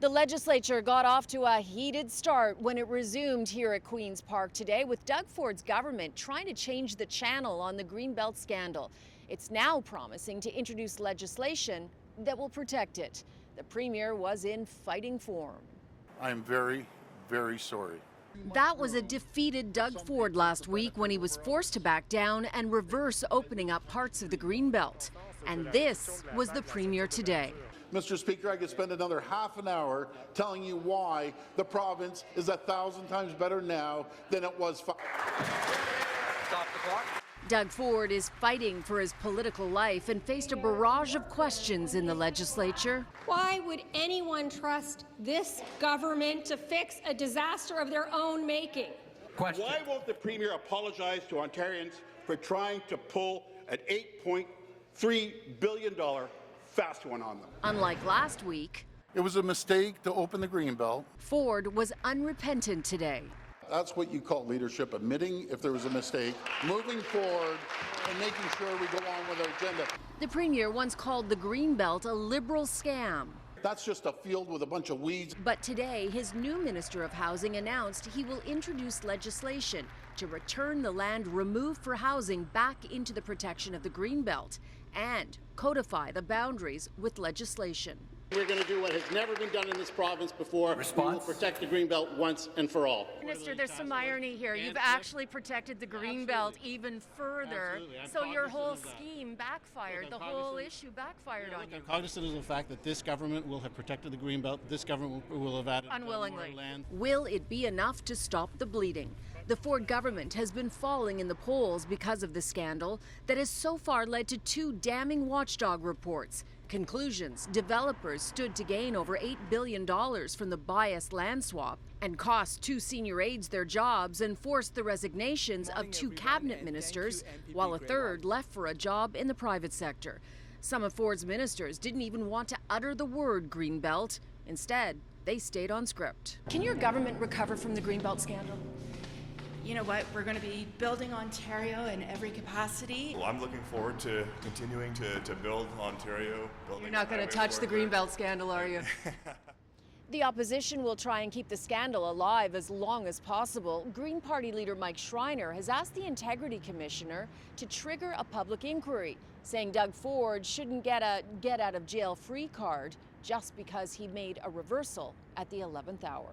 The legislature got off to a heated start when it resumed here at Queen's Park today, with Doug Ford's government trying to change the channel on the Greenbelt scandal. It's now promising to introduce legislation that will protect it. The premier was in fighting form. I am very, very sorry. That was a defeated Doug Ford last week when he was forced to back down and reverse opening up parts of the Greenbelt. And this was the premier today. Mr. Speaker, I could spend another half an hour telling you why the province is 1,000 times better now than it was. Stop the clock. Doug Ford is fighting for his political life and faced a barrage of questions in the legislature. Why would anyone trust this government to fix a disaster of their own making? Question. Why won't the Premier apologize to Ontarians for trying to pull an $8.3 billion fast one on them? Unlike last week, It was a mistake to open the Greenbelt. Ford was unrepentant today. That's what you call leadership, admitting if there was a mistake, moving forward, and making sure we go on with our agenda. The premier once called the Greenbelt a liberal scam. That's just a field with a bunch of weeds. But today, his new Minister of Housing announced he will introduce legislation to return the land removed for housing back into the protection of the Greenbelt and codify the boundaries with legislation. We're going to do what has never been done in this province before. Response? We will protect the Greenbelt once and for all. Minister, there's some irony here. You've actually protected the Greenbelt even further. So your whole scheme backfired. The whole issue backfired on you. I'm cognizant of the fact that this government will have protected the Greenbelt. This government will have added Unwillingly. more land. Will it be enough to stop the bleeding? The Ford government has been falling in the polls because of the scandal that has so far led to 2 damning watchdog reports. Conclusions: developers stood to gain over $8 billion from the biased land swap and cost 2 senior aides their jobs and forced the resignations of 2 cabinet ministers, while a third left for a job in the private sector. Some of Ford's ministers didn't even want to utter the word Greenbelt. Instead, they stayed on script. Can your government recover from the Greenbelt scandal? You know what, we're going to be building Ontario in every capacity. Well, I'm looking forward to continuing to build Ontario. You're not going to touch the Greenbelt scandal, are you? The opposition will try and keep the scandal alive as long as possible. Green Party leader Mike Schreiner has asked the Integrity Commissioner to trigger a public inquiry, saying Doug Ford shouldn't get a get-out-of-jail-free card just because he made a reversal at the 11th hour.